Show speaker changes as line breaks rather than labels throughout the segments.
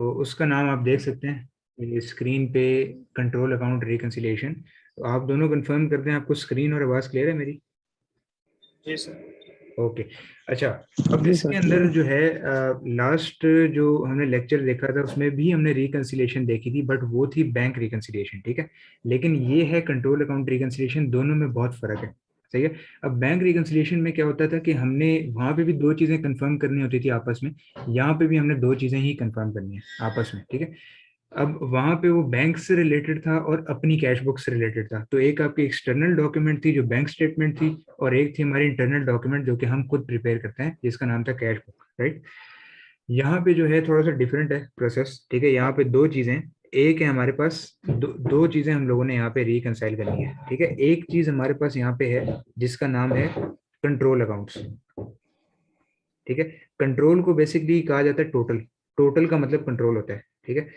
तो उसका नाम आप देख सकते हैं स्क्रीन पे, कंट्रोल अकाउंट रिकंसिलिएशन। तो आप दोनों कंफर्म करते हैं, आपको स्क्रीन और आवाज़ क्लियर है मेरी?
जी सर।
ओके। अच्छा, अब
जी
इसके
सर क्लियर
अंदर
है।
जो है लास्ट जो हमने लेक्चर देखा था उसमें भी हमने रिकंसिलिएशन देखी थी, बट वो थी बैंक रिकंसिलिएशन, ठीक है। लेकिन ये है कंट्रोल अकाउंट रिकंसिलिएशन, दोनों में बहुत फर्क है। सही है। अब बैंक रिकंसिलिएशन में क्या होता था कि हमने वहां पे भी दो चीजें कंफर्म करनी होती थी आपस में, यहाँ पे भी हमने दो चीजें ही कंफर्म करनी है आपस में, ठीक है। अब वहां पे वो बैंक से रिलेटेड था और अपनी कैश बुक से रिलेटेड था। तो एक आपकी एक्सटर्नल डॉक्यूमेंट थी जो बैंक स्टेटमेंट थी, और एक थी हमारी इंटरनल डॉक्यूमेंट जो कि हम खुद प्रिपेयर करते हैं, जिसका नाम था कैश बुक, राइट। यहाँ पे जो है थोड़ा सा डिफरेंट है प्रोसेस, ठीक है। यहाँ पे दो चीजें, एक है हमारे पास दो चीजें हम लोगों ने यहाँ पे रिकंसाइल करनी है, ठीक है। एक चीज हमारे पास यहाँ पे है जिसका नाम है कंट्रोल अकाउंट्स, ठीक है। कंट्रोल को बेसिकली कहा जाता है टोटल, टोटल का मतलब कंट्रोल होता है, ठीक है।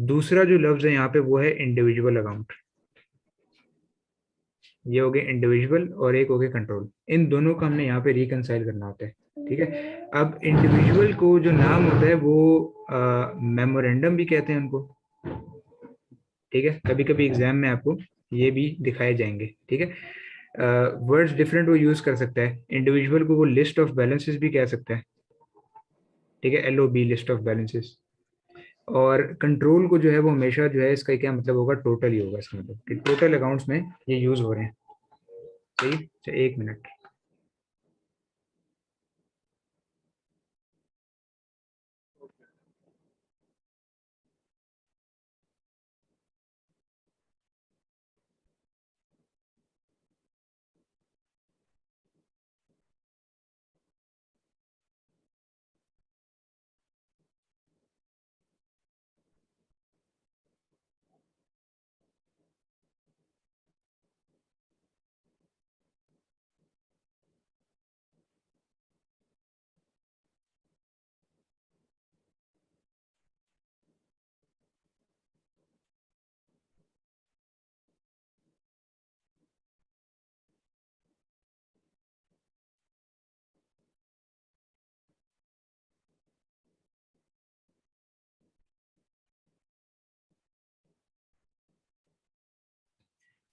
दूसरा जो लफ्ज है यहाँ पे वो है इंडिविजुअल अकाउंट। ये हो गए इंडिविजुअल और एक हो गए कंट्रोल, इन दोनों का हमने यहाँ पे रिकंसाइल करना होता है, ठीक है। अब इंडिविजुअल को जो नाम होता है वो मेमोरेंडम भी कहते हैं उनको, ठीक है। कभी कभी एग्जाम में आपको ये भी दिखाए जाएंगे, ठीक है। वर्ड्स डिफरेंट वो यूज कर सकता है। इंडिविजुअल को वो लिस्ट ऑफ बैलेंसेस भी कह सकता है, ठीक है, LOB, लिस्ट ऑफ बैलेंसेस। और कंट्रोल को जो है वो हमेशा जो है इसका क्या मतलब होगा, टोटल ही होगा इसका मतलब कि टोटल अकाउंट्स में ये यूज हो रहे हैं। सही। अच्छा, एक मिनट।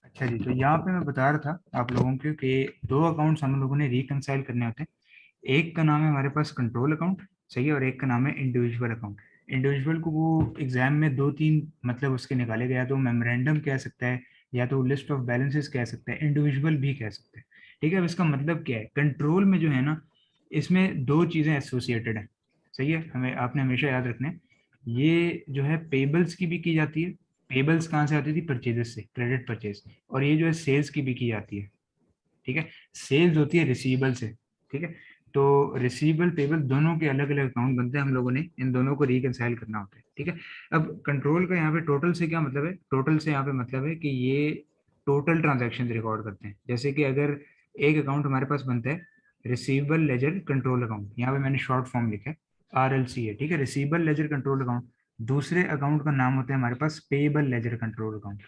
अच्छा जी, तो यहाँ पे मैं बता रहा था आप लोगों को कि दो अकाउंट्स हम लोगों ने रिकंसाइल करने होते हैं। एक का नाम है हमारे पास कंट्रोल अकाउंट, सही है, और एक का नाम है इंडिविजुअल अकाउंट। इंडिविजुअल को वो एग्जाम में दो तीन मतलब उसके निकाले गया, तो मेमोरेंडम कह सकता है, या तो लिस्ट ऑफ बैलेंसेस कह सकता है, इंडिविजुअल भी कह सकते हैं, ठीक है। अब इसका मतलब क्या है, कंट्रोल में जो है ना, इसमें दो चीज़ें एसोसिएटेड हैं, सही है। हमें आपने हमेशा याद रखना है, ये जो है पेबल्स की भी की जाती है। पेबल्स कहाँ से आती थी, परचेजेस से, क्रेडिट परचेज। और ये जो है सेल्स की भी की जाती है, ठीक है। सेल्स होती है रिसीवेबल से, ठीक है। तो रिसीवेबल पेबल दोनों के अलग अलग अकाउंट बनते हैं, हम लोगों ने इन दोनों को रिकंसाइल करना होता है, ठीक है। अब कंट्रोल का यहाँ पे टोटल से क्या मतलब है, टोटल से यहाँ पे मतलब है कि ये टोटल ट्रांजैक्शन रिकॉर्ड करते हैं। जैसे कि अगर एक अकाउंट हमारे पास बनता है रिसीवेबल लेजर कंट्रोल अकाउंट, यहाँ पे मैंने शॉर्ट फॉर्म लिखा है RLC है, ठीक है, रिसीवेबल लेजर कंट्रोल अकाउंट। दूसरे अकाउंट का नाम होता है हमारे पास पेबल लेजर कंट्रोल अकाउंट,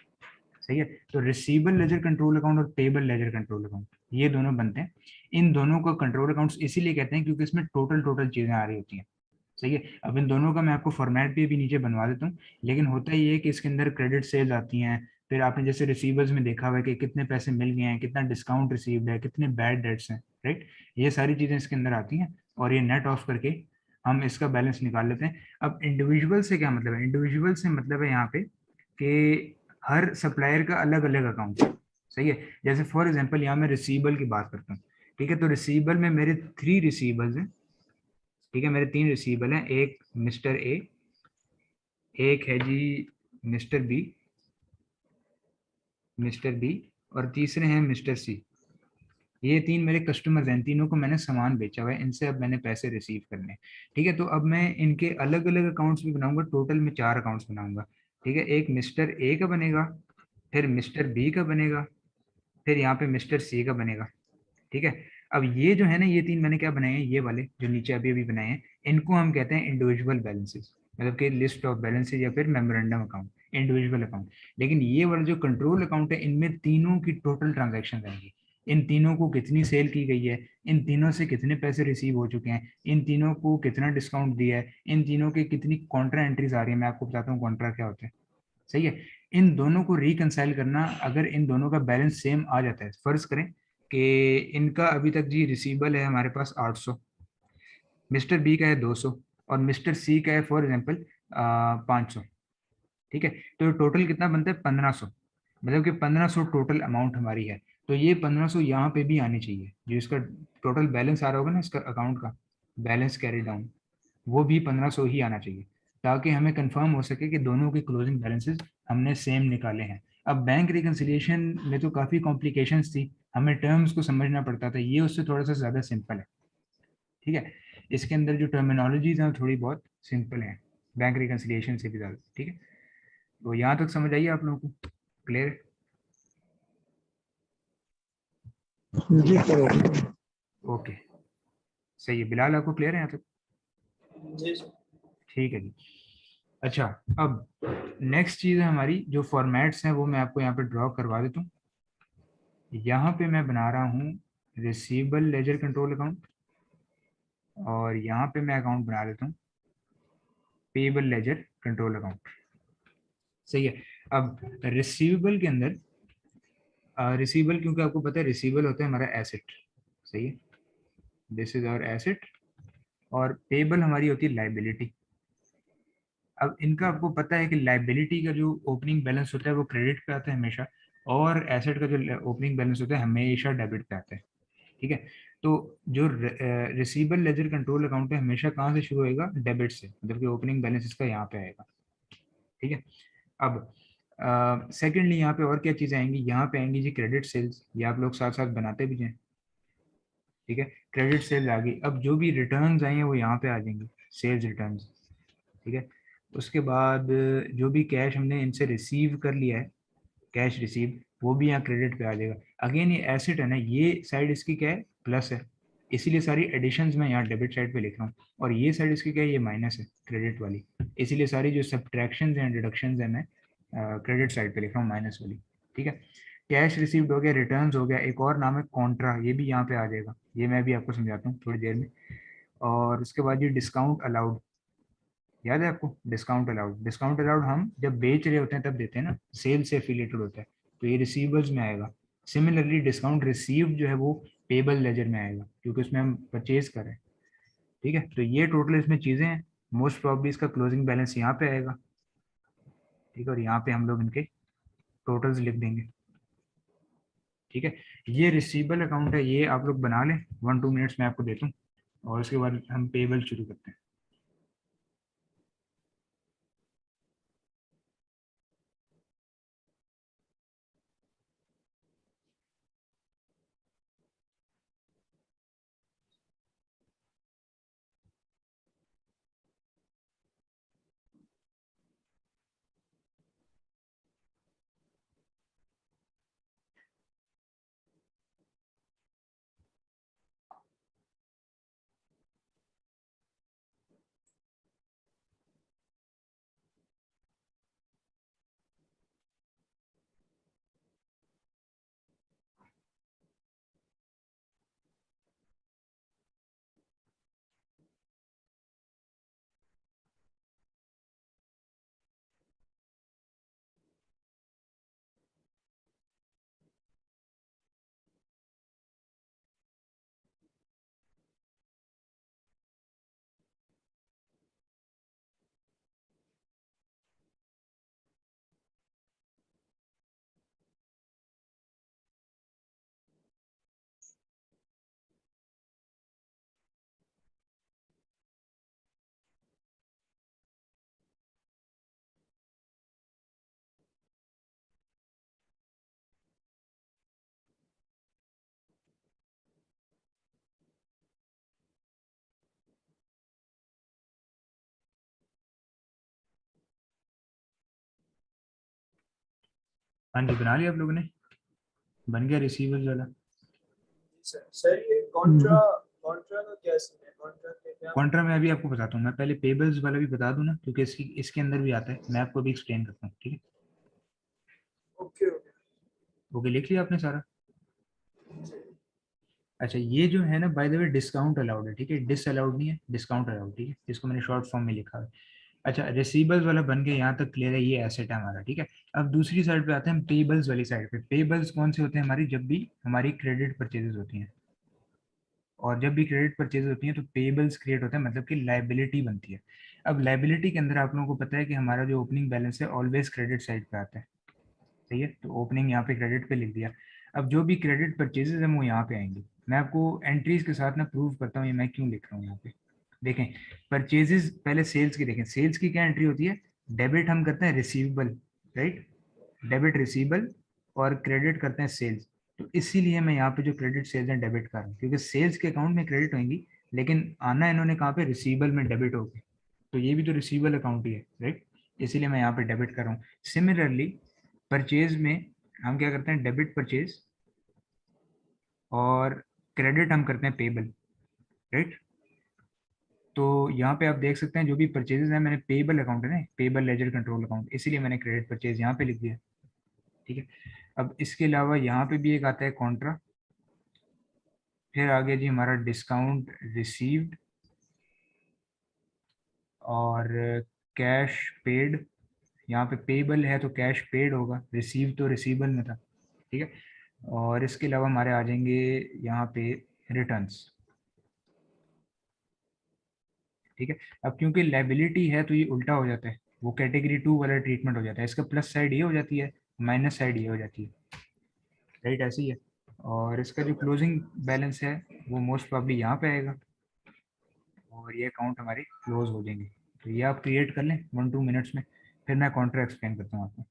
सही है। तो रिसीवेबल लेजर कंट्रोल अकाउंट और पेबल लेजर कंट्रोल अकाउंट ये दोनों बनते हैं। इन दोनों को कंट्रोल अकाउंट्स इसीलिए कहते हैं क्योंकि इसमें टोटल टोटल चीजें आ रही होती हैं, सही है। अब इन दोनों का मैं आपको फॉर्मेट भी नीचे बनवा देता हूँ। लेकिन होता ही है कि इसके अंदर क्रेडिट सेल्स आती हैं, फिर आपने जैसे रिसीवर्स में देखा हुआ है कि कितने पैसे मिल गए हैं, कितना डिस्काउंट रिसीव्ड है, कितने बैड डेट्स हैं, राइट। ये सारी चीजें इसके अंदर आती हैं, और ये नेट ऑफ करके हम इसका बैलेंस निकाल लेते हैं। अब इंडिविजुअल से क्या मतलब है, इंडिविजुअल से मतलब है यहाँ पे कि हर सप्लायर का अलग अलग अकाउंट है, सही है। जैसे फॉर एग्जांपल यहाँ मैं रिसीवेबल की बात करता हूँ, ठीक है। तो रिसीवेबल में मेरे 3 रिसीवेबल्स हैं, ठीक है, मेरे 3 रिसीवेबल हैं। एक मिस्टर ए, एक है जी मिस्टर बी और तीसरे हैं मिस्टर सी। ये तीन मेरे कस्टमर्स हैं, तीनों को मैंने सामान बेचा हुआ है, इनसे अब मैंने पैसे रिसीव करने हैं, ठीक है। तो अब मैं इनके अलग अलग अकाउंट्स भी बनाऊंगा, टोटल में 4 अकाउंट्स बनाऊंगा, ठीक है। एक मिस्टर ए का बनेगा, फिर मिस्टर बी का बनेगा, फिर यहाँ पे मिस्टर सी का बनेगा, ठीक है। अब ये जो है ना, ये तीन मैंने क्या बनाए हैं, ये वाले जो नीचे अभी अभी बनाए हैं, इनको हम कहते हैं इंडिविजुअल बैलेंसेस, मतलब कि लिस्ट ऑफ बैलेंसेस या फिर मेमोरेंडम अकाउंट, इंडिविजुअल अकाउंट। लेकिन ये वाला जो कंट्रोल अकाउंट है, इनमें तीनों की टोटल ट्रांजैक्शन रहेंगी, इन तीनों को कितनी सेल की गई है, इन तीनों से कितने पैसे रिसीव हो चुके हैं, इन तीनों को कितना डिस्काउंट दिया है, इन तीनों की कितनी कॉन्ट्रा एंट्रीज आ रही है। मैं आपको बताता हूँ कॉन्ट्रा क्या होता है। सही है। इन दोनों को रिकंसाइल करना, अगर इन दोनों का बैलेंस सेम आ जाता है, फर्ज करें कि इनका अभी तक जी रिसीवेबल है हमारे पास 800, मिस्टर बी का है 200 और मिस्टर सी का है फॉर एग्जांपल 500। ठीक है, तो टोटल कितना बनता है 1500, मतलब कि 1500 टोटल अमाउंट हमारी है। तो ये 1500 यहाँ पे भी आनी चाहिए, जो इसका टोटल बैलेंस आ रहा होगा ना इसका अकाउंट का बैलेंस कैरी डाउन, वो भी 1500 ही आना चाहिए, ताकि हमें कंफर्म हो सके कि दोनों के क्लोजिंग बैलेंसेस हमने सेम निकाले हैं। अब बैंक रिकन्सिलिएशन में तो काफ़ी कॉम्प्लिकेशंस थी, हमें टर्म्स को समझना पड़ता था, ये उससे थोड़ा सा ज़्यादा सिंपल है। ठीक है, इसके अंदर जो टर्मिनोलॉजीज हैं वो थोड़ी बहुत सिंपल हैं बैंक रिकन्सिलिएशन से भी ज़्यादा। ठीक है, तो यहाँ तक समझ आइए आप लोगों को, क्लियर है?
जी सर।
ओके, सही है। बिलाल आपको क्लियर है यहाँ तक?
जी सर।
ठीक है जी। अच्छा, अब नेक्स्ट चीज़ है हमारी, जो फॉर्मेट्स हैं वो मैं आपको यहाँ पे ड्रॉ करवा देता हूँ। यहाँ पे मैं बना रहा हूँ रिसीवेबल लेजर कंट्रोल अकाउंट, और यहाँ पे मैं अकाउंट बना देता हूँ पेएबल लेजर कंट्रोल अकाउंट। सही है। अब रिसीवेबल के अंदर रिसीवेबल, क्योंकि आपको पता है रिसीवेबल होता है हमारा एसेट। सही है, दिस इज आवर एसेट, और पेएबल हमारी होती है लाइबिलिटी। अब इनका आपको पता है कि लाइबिलिटी का जो ओपनिंग बैलेंस होता है वो क्रेडिट पे आता है हमेशा, और एसेट का जो ओपनिंग बैलेंस होता है हमेशा डेबिट पे आता है। ठीक है, तो जो रिसीवेबल लेजर कंट्रोल अकाउंट है हमेशा कहाँ से शुरू होएगा, डेबिट से, मतलब कि ओपनिंग बैलेंस इसका यहाँ पे आएगा। ठीक है, अब सेकेंडली यहाँ पे और क्या चीज़ें आएंगी, यहाँ पे आएंगी जी क्रेडिट सेल्स, ये आप लोग साथ साथ बनाते भी जाएं। ठीक है, क्रेडिट सेल्स आ गई। अब जो भी रिटर्न्स आए हैं वो यहाँ पे आ जाएंगे, सेल्स रिटर्न्स। ठीक है, उसके बाद जो भी कैश हमने इनसे रिसीव कर लिया है, कैश रिसीव, वो भी यहाँ क्रेडिट पे आ जाएगा। अगेन ये एसेट है ना, ये साइड इसकी क्या है, प्लस है, इसीलिए सारी एडिशंस मैं यहाँ डेबिट साइड पे लिख रहा हूँ, और ये साइड इसकी क्या है, ये माइनस है क्रेडिट वाली, इसीलिए सारी जो सब्ट्रैक्शंस हैं डिडक्शंस हैं मैं क्रेडिट साइड पे लिख रहा हूँ, माइनस वाली। ठीक है, कैश रिसीव्ड हो गया, रिटर्न्स हो गया, एक और नाम है कॉन्ट्रा, ये भी यहाँ पे आ जाएगा, ये मैं भी आपको समझाता हूँ थोड़ी देर में। और उसके बाद ये डिस्काउंट अलाउड, याद है आपको डिस्काउंट अलाउड? डिस्काउंट अलाउड हम जब बेच रहे होते हैं तब देते हैं ना, सेल से एफिलिएटेड होता है, तो ये रिसीवेबल्स में आएगा। सिमिलरली डिस्काउंट रिसीव्ड जो है वो पेबल लेजर में आएगा, क्योंकि उसमें हम परचेज कर रहे हैं। ठीक है, तो ये टोटल इसमें चीज़ें हैं। मोस्ट प्रॉब्ली इसका क्लोजिंग बैलेंस यहाँ पे आएगा। ठीक है, और यहाँ पे हम लोग इनके टोटल्स लिख देंगे। ठीक है, ये रिसीवेबल अकाउंट है, ये आप लोग बना लें, 1-2 मिनट्स में आपको देता हूँ, और उसके बाद हम पेबल शुरू करते हैं। हाँ जी, बना लिया आप लोगों ने? बन गया रिसीवेबल वाला?
सर सर ये कॉन्ट्रा कॉन्ट्रा का क्या सीन है, कॉन्ट्रा के क्या?
कॉन्ट्रा में अभी आपको बताता हूँ, मैं पहले पेबल्स वाला भी बता दूं ना, क्योंकि इसके अंदर भी आता है, मैं आपको अभी एक्सप्लेन करता हूँ। ठीक है,
ओके ओके।
ओके, लिख लिया आपने सारा? अच्छा, ये जो है ना by the way discount allowed है, ठीक है, डिस अलाउड नहीं है, डिस्काउंट अलाउड, ठीक है, इसको मैंने शॉर्ट फॉर्म में लिखा है। अच्छा, रिसीबल्स वाला बन गया, यहाँ तक क्लियर है, ये एसेट है हमारा, ठीक है। अब दूसरी साइड पे आते हैं हम, पेबल्स वाली साइड पे। पेबल्स कौन से होते हैं हमारी, जब भी हमारी क्रेडिट परचेजेस होती हैं, और जब भी क्रेडिट परचेज होती है तो पेबल्स क्रिएट होता है, मतलब कि लाइबिलिटी बनती है। अब लाइबिलिटी के अंदर आप लोगों को पता है कि हमारा जो ओपनिंग बैलेंस है ऑलवेज क्रेडिट साइड पे आता है, सही है, तो ओपनिंग यहाँ पे क्रेडिट पे लिख दिया। अब जो भी क्रेडिट परचेजेस हैं वो यहाँ पे आएंगे। मैं आपको एंट्रीज के साथ ना प्रूव करता हूँ ये मैं क्यों लिख रहा हूँ यहाँ पे। देखें, परचेजेस पहले सेल्स की देखें, सेल्स की क्या एंट्री होती है, डेबिट हम करते हैं रिसीवेबल, राइट, डेबिट रिसीवेबल, और क्रेडिट करते हैं सेल्स। तो इसीलिए मैं यहाँ पे जो क्रेडिट सेल्स एंड डेबिट कर रहा हूँ, क्योंकि सेल्स के अकाउंट में क्रेडिट होंगी, लेकिन आना इन्होंने कहाँ पे, रिसीवेबल में डेबिट होके, तो ये भी तो रिसीवेबल अकाउंट ही है, राइट, इसीलिए मैं यहाँ पे डेबिट कर रहा हूँ। सिमिलरली परचेज में हम क्या करते हैं, डेबिट परचेज, और क्रेडिट हम करते हैं पेबल, राइट। तो यहाँ पे आप देख सकते हैं जो भी परचेजेस हैं, मैंने पेबल अकाउंट है ना, पेबल लेजर कंट्रोल अकाउंट, इसीलिए मैंने क्रेडिट परचेज यहाँ पे लिख दिया, ठीक है। अब इसके अलावा यहाँ पे भी एक आता है कॉन्ट्रा, फिर आगे जी हमारा डिस्काउंट रिसीव्ड, और कैश पेड, यहाँ पे पेबल है तो कैश पेड होगा, रिसीव तो रिसीवेबल में था, ठीक है। और इसके अलावा हमारे आ जाएंगे यहाँ पे रिटर्न्स, ठीक है। अब क्योंकि लाइबिलिटी है तो ये उल्टा हो जाता है, वो कैटेगरी 2 वाला ट्रीटमेंट हो जाता है, इसका प्लस साइड ये हो जाती है, माइनस साइड ये हो जाती है, राइट, ऐसे ही है। और इसका जो क्लोजिंग बैलेंस है वो मोस्ट प्रॉब्ली यहाँ पे आएगा, और ये अकाउंट हमारे क्लोज हो जाएंगे। तो ये आप क्रिएट कर लें 1-2 मिनट्स में, फिर मैं कॉन्ट्रा एक्सप्लेन करता हूँ आपको।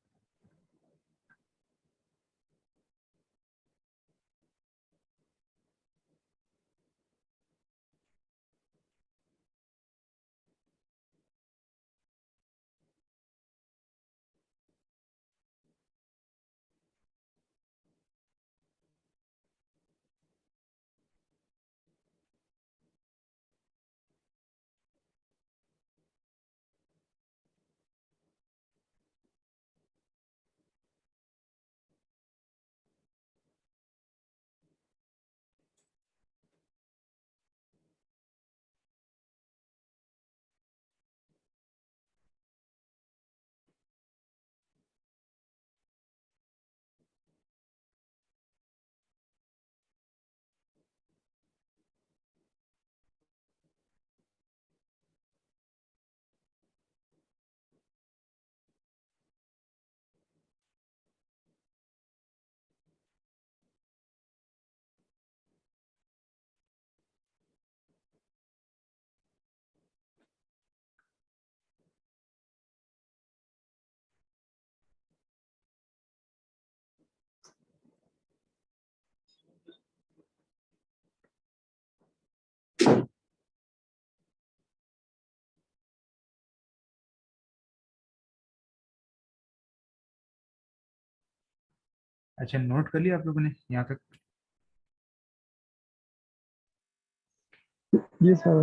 अच्छा, नोट कर लिया आप लोगों ने यहाँ तक?
ये सर।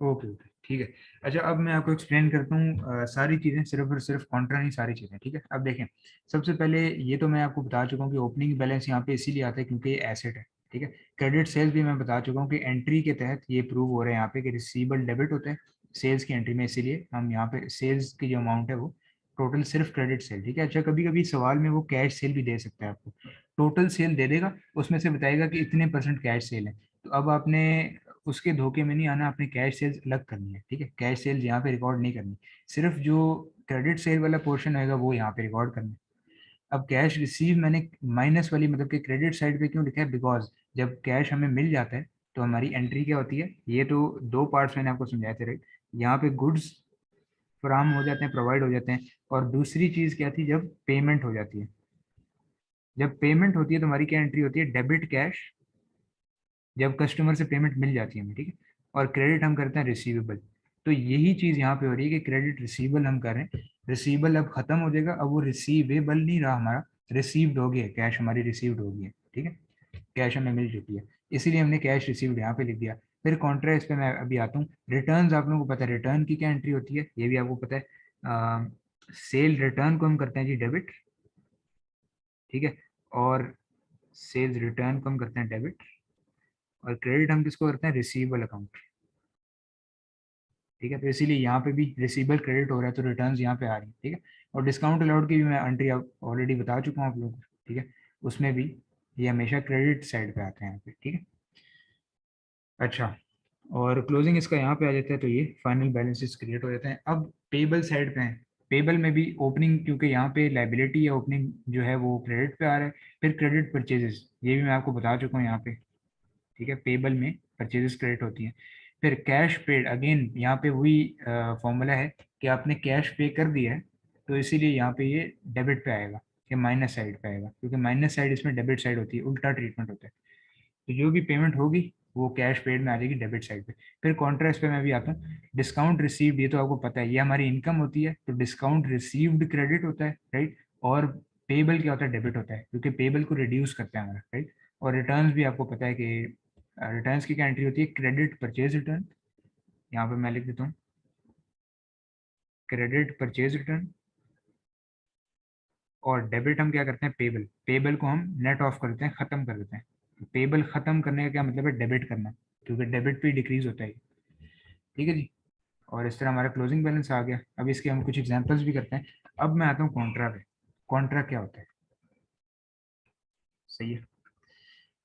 ओके ओके, ठीक है। अच्छा, अब मैं आपको एक्सप्लेन करता हूँ सारी चीज़ें, सिर्फ और सिर्फ कॉन्ट्रा नहीं, सारी चीज़ें, ठीक है। अब देखें, सबसे पहले ये तो मैं आपको बता चुका हूँ कि ओपनिंग बैलेंस यहाँ पे इसीलिए आता है क्योंकि ये एसेट है, ठीक है। क्रेडिट सेल्स भी मैं बता चुका हूँ कि एंट्री के तहत ये प्रूव हो रहा है यहाँ पे कि रिसीवेबल डेबिट होता है सेल्स की एंट्री में, इसीलिए हम यहाँ पे सेल्स की जो अमाउंट है वो टोटल सिर्फ क्रेडिट सेल, ठीक है। अच्छा, कभी कभी सवाल में वो कैश सेल भी दे सकता है आपको, टोटल सेल दे देगा, उसमें से बताएगा कि इतने % कैश सेल है। तो अब आपने उसके धोखे में नहीं आना, आपने कैश सेल्स अलग करनी है, ठीक है, कैश सेल्स यहाँ पे रिकॉर्ड नहीं करनी, सिर्फ जो क्रेडिट सेल वाला पोर्शन होगा वो यहाँ पे रिकॉर्ड करना है। अब कैश रिसीव मैंने माइनस वाली मतलब कि क्रेडिट साइड पे क्यों लिखा है, बिकॉज जब कैश हमें मिल जाता है तो हमारी एंट्री क्या होती है, ये तो दो पार्ट्स मैंने आपको समझाए थे, राइट। यहाँ पे गुड्स फराहम हो जाते हैं, प्रोवाइड हो जाते हैं, और दूसरी चीज क्या थी, जब पेमेंट हो जाती है, जब पेमेंट होती है तो हमारी क्या एंट्री होती है, डेबिट कैश, जब कस्टमर से पेमेंट मिल जाती है हमें, ठीक है। और क्रेडिट हम करते हैं रिसीवेबल। तो यही चीज यहाँ पे हो रही है कि क्रेडिट रिसीवेबल हम कर रहे हैं, रिसीवेबल अब खत्म हो जाएगा, अब वो रिसीवेबल नहीं रहा हमारा, रिसीव्ड हो गया, कैश हमारी रिसीव्ड हो गई है, ठीक है, कैश हमें मिल चुकी है, इसीलिए हमने कैश रिसीव्ड यहाँ पे लिख दिया। फिर कॉन्ट्रा, पे मैं अभी आता हूँ। रिटर्न आप लोगों को पता है रिटर्न की क्या एंट्री होती है, ये भी आपको पता है। सेल रिटर्न को हम करते हैं जी डेबिट, ठीक है, और सेल्स रिटर्न को हम करते हैं डेबिट, और क्रेडिट हम किसको करते हैं, रिसीवेबल अकाउंट। ठीक है, तो इसीलिए यहाँ पे भी रिसीवेबल क्रेडिट हो रहा है तो रिटर्न्स यहाँ पे आ रही है। ठीक है, और डिस्काउंट अलाउड की भी मैं एंट्री ऑलरेडी बता चुका हूँ आप लोगों को। ठीक है, उसमें भी ये हमेशा क्रेडिट साइड पे आते हैं यहाँ पे। ठीक है, अच्छा, और क्लोजिंग इसका यहाँ पे आ जाता है, तो ये फाइनल बैलेंसेस क्रिएट हो जाते हैं। अब पेबल साइड पे हैं, पेबल में भी ओपनिंग, क्योंकि यहाँ पे लाइबिलिटी है, ओपनिंग जो है वो क्रेडिट पे आ रहा है। फिर क्रेडिट परचेजेस, ये भी मैं आपको बता चुका हूँ यहाँ पे। ठीक है, पेबल में परचेजेस क्रेडिट होती हैं। फिर कैश पेड, अगेन यहाँ पे वही फॉर्मूला है कि आपने कैश पे कर दिया है, तो इसीलिए यहाँ पे ये डेबिट पे आएगा, या माइनस साइड पे आएगा, क्योंकि माइनस साइड इसमें डेबिट साइड होती है, उल्टा ट्रीटमेंट होता है। तो जो भी पेमेंट होगी वो कैश पेड में आ जाएगी डेबिट साइड पे। फिर कॉन्ट्रैक्ट पे मैं भी आता हूँ। डिस्काउंट रिसीव्ड, ये तो आपको पता है, ये हमारी इनकम होती है, तो डिस्काउंट रिसीव्ड क्रेडिट होता है, राइट। और पेबल क्या होता है, डेबिट होता है, क्योंकि पेबल को रिड्यूस करता है हमारा, राइट। और रिटर्न्स भी आपको पता है कि रिटर्न्स की क्या एंट्री होती है, क्रेडिट परचेज रिटर्न, यहाँ पे मैं लिख देता हूँ क्रेडिट परचेज रिटर्न। और डेबिट हम क्या करते हैं, पेबल, पेबल को हम नेट ऑफ करते हैं, खत्म कर देते हैं। पेबल खत्म करने का क्या मतलब है, डेबिट करना, क्योंकि डेबिट पे डिक्रीज होता है। ठीक है जी, और इस तरह हमारा क्लोजिंग बैलेंस आ गया। अब इसके हम कुछ एग्जांपल्स भी करते हैं। अब मैं आता हूँ कॉन्ट्रा पे। कॉन्ट्रा क्या होता है, सही है।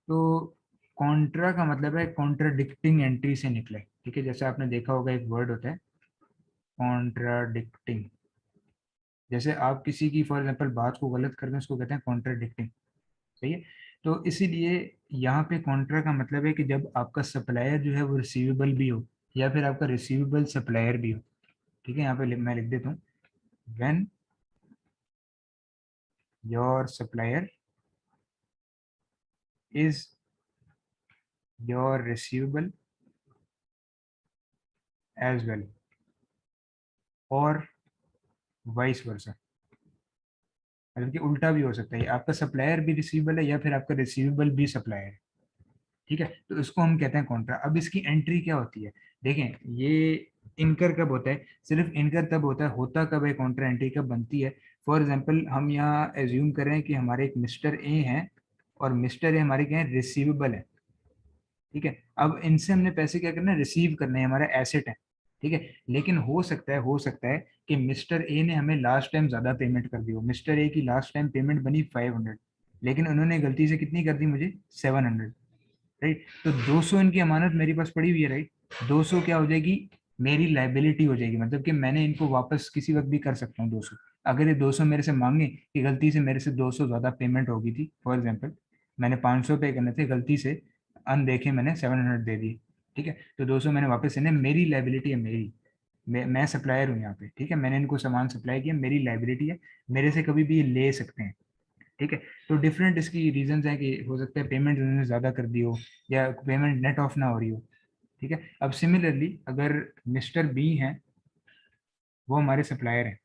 तो कॉन्ट्रा का मतलब है कॉन्ट्राडिक्टिंग एंट्री से निकले। ठीक है, जैसे आपने देखा होगा एक वर्ड होता है कॉन्ट्राडिक्टिंग। जैसे आप किसी की फॉर एग्जांपल बात को गलत कर दें, उसको कहते हैं कॉन्ट्राडिक्टिंग, सही है। तो इसीलिए यहाँ पे कॉन्ट्रा का मतलब है कि जब आपका सप्लायर जो है वो रिसीवेबल भी हो, या फिर आपका रिसीवेबल सप्लायर भी हो। ठीक है, यहाँ पे मैं लिख देता हूँ, when your supplier is your receivable as well, और वाइस वर्सा। मतलब कि उल्टा भी हो सकता है, आपका सप्लायर भी रिसीवेबल है या फिर आपका रिसीवेबल भी सप्लायर है। ठीक है, तो इसको हम कहते हैं कॉन्ट्रा। अब इसकी एंट्री क्या होती है, देखें, ये इनकर कब होता है, सिर्फ इनकर तब होता है, होता कब है, कॉन्ट्रा एंट्री कब बनती है। फॉर एग्जाम्पल हम यहाँ एज्यूम करें कि हमारे एक मिस्टर ए हैं, और मिस्टर ए हमारे क्या है, रिसीवेबल है। ठीक है, अब इनसे हमने पैसे क्या करना है, रिसीव करने हैं, हमारा एसेट है। ठीक है, लेकिन हो सकता है कि मिस्टर ए ने हमें लास्ट टाइम ज्यादा पेमेंट कर दी हो। मिस्टर ए की लास्ट टाइम पेमेंट बनी 500, लेकिन उन्होंने गलती से कितनी कर दी मुझे, 700, राइट। तो 200 इनकी अमानत मेरे पास पड़ी हुई है, राइट। 200 क्या हो जाएगी, मेरी लाइबिलिटी हो जाएगी, मतलब कि मैंने इनको वापस किसी वक्त भी कर सकता हूँ 200। अगर ये 200 मेरे से मांगे कि गलती से मेरे से 200 ज्यादा पेमेंट हो गई थी, फॉर एग्जाम्पल मैंने 500 पे करने थे, गलती से अनदेखे मैंने 700 दे दिए। ठीक है, तो 200 मैंने वापस देने, मेरी लाइबिलिटी है, मेरी, मैं सप्लायर हूँ यहाँ पे। ठीक है, मैंने इनको सामान सप्लाई किया, मेरी लाइबिलिटी है, मेरे से कभी भी ये ले सकते हैं। ठीक है, तो डिफरेंट इसकी रीजंस हैं कि हो सकता है पेमेंट उन्होंने ज़्यादा कर दी हो, या पेमेंट नेट ऑफ ना हो रही हो। ठीक है, अब सिमिलरली अगर मिस्टर बी हैं, वो हमारे सप्लायर हैं।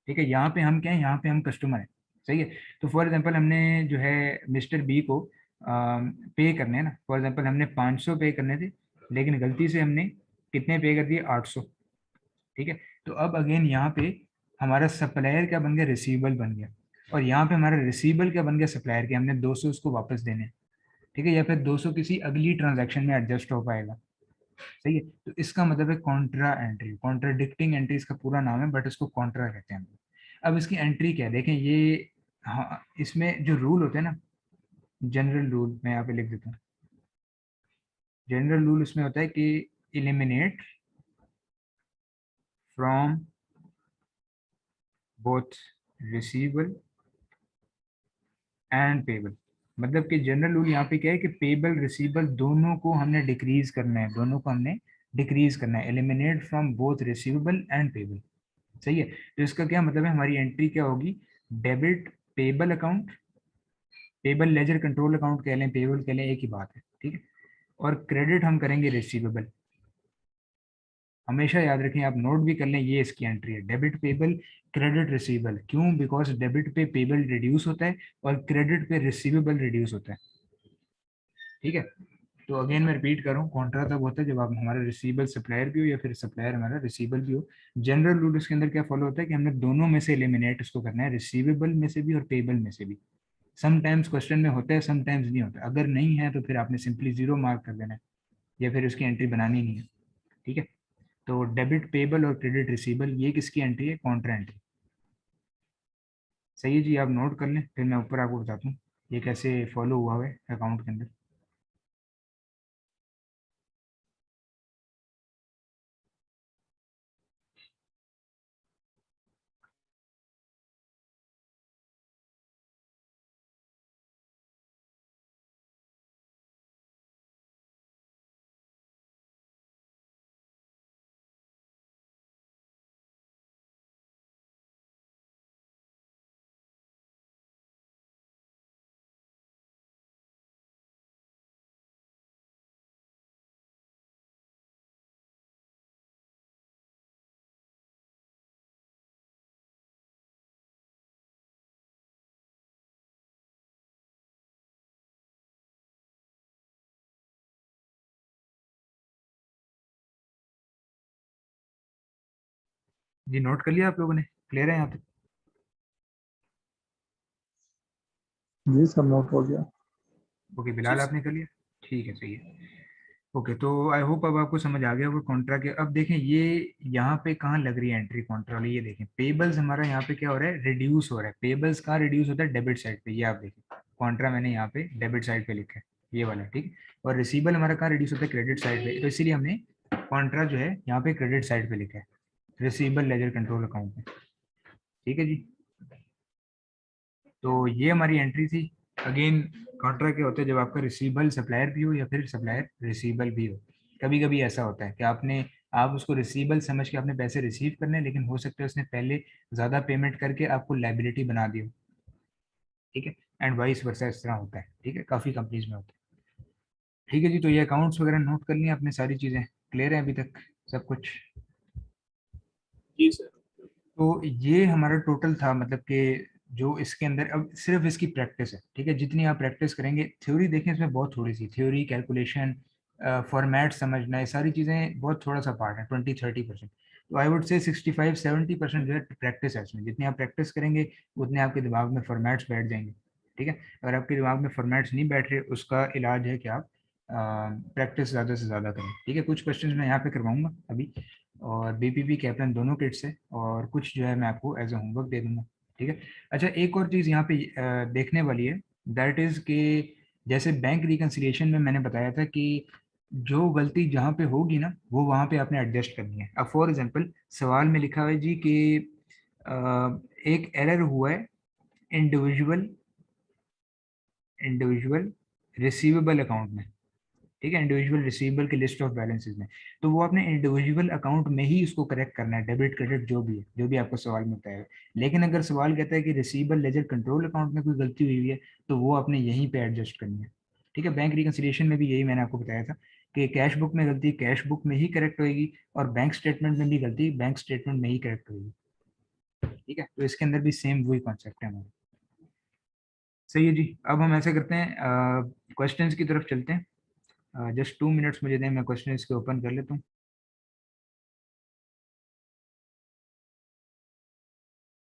ठीक है, यहाँ पे हम क्या है, यहाँ पे हम कस्टमर हैं, सही है। तो फॉर एग्जांपल हमने जो है मिस्टर बी को पे करने हैं ना, फॉर एग्जांपल हमने 500 पे करने थे, लेकिन गलती से हमने कितने पे कर दिए, 800। ठीक है, तो अब अगेन यहाँ पे हमारा सप्लायर क्या बन गया, रिसीवेबल बन गया। और यहाँ पे हमारा रिसीवेबल क्या बन गया, सप्लायर के, हमने 200 उसको वापस देने हैं। ठीक है, या फिर 200 किसी अगली ट्रांजैक्शन में एडजस्ट हो पाएगा, सही है। तो इसका मतलब है कॉन्ट्रा एंट्री, कॉन्ट्राडिक्टिंग एंट्री इसका पूरा नाम है, बट इसको कॉन्ट्रा कहते हैं। अब इसकी एंट्री क्या है, देखें ये, हाँ, इसमें जो रूल होते हैं ना, जनरल रूल मैं यहाँ पे लिख देता हूँ। जनरल रूल इसमें होता है कि eliminate from both receivable and payable. मतलब कि जनरल रूल यहाँ पे क्या है कि पेबल रिसीवेबल दोनों को हमने डिक्रीज करना है, दोनों को हमने डिक्रीज करना है, eliminate from both receivable and payable, सही है। तो इसका क्या मतलब है, हमारी एंट्री क्या होगी, debit payable account, payable ledger control account कह लें, पेबल कह लें, एक ही बात है। ठीक है, और क्रेडिट हम करेंगे रिसीवेबल। हमेशा याद रखें, आप नोट भी कर लें, ये इसकी एंट्री है, डेबिट पेबल क्रेडिट रिसीवेबल। क्यों, बिकॉज डेबिट पे पेबल रिड्यूस होता है और क्रेडिट पे रिसीवेबल रिड्यूस होता है। ठीक है, तो अगेन मैं रिपीट कर रहा हूँ, कॉन्ट्रा तब होता है जब आप हमारा रिसीवेबल सप्लायर भी हो, या फिर सप्लायर हमारा रिसीवेबल भी हो। जनरल रूल इसके अंदर क्या फॉलो होता है कि हमने दोनों में से एलिमिनेट इसको करना है, रिसीवेबल में से भी और पेबल में से भी, समटाइम्स क्वेश्चन में होता है, समटाइम्स नहीं होता। अगर नहीं है तो फिर आपने सिंपली 0 मार्क कर देना है, या फिर उसकी एंट्री बनानी नहीं है। ठीक है, तो डेबिट पेबल और क्रेडिट रिसीबल ये किसकी एंट्री है? Contra entry. सही है जी, आप नोट कर लें, फिर मैं ऊपर आपको बताता हूँ ये कैसे फॉलो हुआ है अकाउंट के अंदर। जी नोट कर लिया आप लोगों ने? क्लियर है यहाँ तक?
जी सब नोट हो गया।
ओके,
जी
बिलाल
सर।
आपने कर लिया? ठीक है, सही है। ओके, तो आई होप अब आपको समझ आ गया होगा कॉन्ट्रा के। अब देखें ये यहाँ पे कहाँ लग रही है एंट्री कॉन्ट्रा वाली, ये देखें पेबल्स हमारा यहाँ पे क्या हो रहा है? रिड्यूस हो रहा है। पेबल्स कहाँ रिड्यूस होता है? डेबिट साइड पे, ये आप देखें कॉन्ट्रा मैंने यहाँ पे डेबिट साइड पे लिखा है, ये वाला। ठीक, और रिसीबल हमारा कहाँ रिड्यूस होता है? क्रेडिट साइड पे, तो इसीलिए हमने कॉन्ट्रा जो है यहाँ पे क्रेडिट साइड पे लिखा है, रिसीबल लेजर कंट्रोल अकाउंट में। ठीक है जी, तो ये हमारी एंट्री थी। अगेन कॉन्ट्रा क्या होता है? जब आपका रिसीबल सप्लायर भी हो या फिर सप्लायर रिसीबल भी हो। कभी कभी ऐसा होता है कि आप उसको रिसीबल समझ के आपने पैसे रिसीव करने हैं, लेकिन हो सकता है उसने पहले ज़्यादा पेमेंट करके आपको लाइबिलिटी बना दी हो। ठीक है, एंड वाइस वर्सा इस तरह होता है। ठीक है, काफ़ी कंपनीज में होता है। ठीक है जी, तो ये अकाउंट्स वगैरह नोट कर लिया आपने, सारी चीज़ें क्लियर है अभी तक सब कुछ?
जी सर।
तो ये हमारा टोटल था, मतलब कि जो इसके अंदर अब सिर्फ इसकी प्रैक्टिस है। ठीक है, जितनी आप प्रैक्टिस करेंगे, थ्योरी देखें इसमें बहुत थोड़ी सी, थ्योरी कैलकुलेशन फॉर्मेट समझना, ये सारी चीज़ें बहुत थोड़ा सा पार्ट है, 20-30%। तो आई वुड से 65-70% जो है प्रैक्टिस है इसमें। जितनी आप प्रैक्टिस करेंगे उतने आपके दिमाग में फॉर्मेट्स बैठ जाएंगे। ठीक है, अगर आपके दिमाग में फॉर्मेट्स नहीं बैठ रहे, उसका इलाज है कि आप प्रैक्टिस ज़्यादा से ज़्यादा करें। ठीक है, कुछ क्वेश्चंस मैं यहाँ पे करवाऊंगा अभी, और बीपीपी कैप्टन दोनों किट्स है, और कुछ जो है मैं आपको एज ए होमवर्क दे दूंगा। ठीक है, अच्छा एक और चीज़ यहाँ पे देखने वाली है, दैट इज़ कि जैसे बैंक रिकन्सिलिएशन में मैंने बताया था कि जो गलती जहाँ पे होगी ना, वो वहाँ पे आपने एडजस्ट करनी है। अब फॉर एग्जांपल सवाल में लिखा हुआ है जी कि एक एरर हुआ है इंडिविजुअल इंडिविजुअल रिसीवेबल अकाउंट में। ठीक है, इंडिविजुअल रिसीवेबल के लिस्ट ऑफ बैलेंसेस में, तो वो आपने इंडिविजुअल अकाउंट में ही उसको करेक्ट करना है, डेबिट क्रेडिट जो भी है, जो भी आपको सवाल में बताया है। लेकिन अगर सवाल कहता है कि रिसीवेबल लेजर कंट्रोल अकाउंट में कोई गलती हुई है, तो वो आपने यहीं पे एडजस्ट करनी है। ठीक है, बैंक रिकन्सिलिएशन में भी यही मैंने आपको बताया था कि कैश बुक में गलती कैश बुक में ही करेक्ट होगी, और बैंक स्टेटमेंट में भी गलती बैंक स्टेटमेंट में ही करेक्ट होगी। ठीक है, तो इसके अंदर भी सेम वही कॉन्सेप्ट है हमारा। सही है जी, अब हम ऐसा करते हैं, क्वेश्चंस की तरफ चलते हैं। जस्ट 2 मिनट्स मुझे दें, मैं क्वेश्चन इसके ओपन कर लेता हूँ।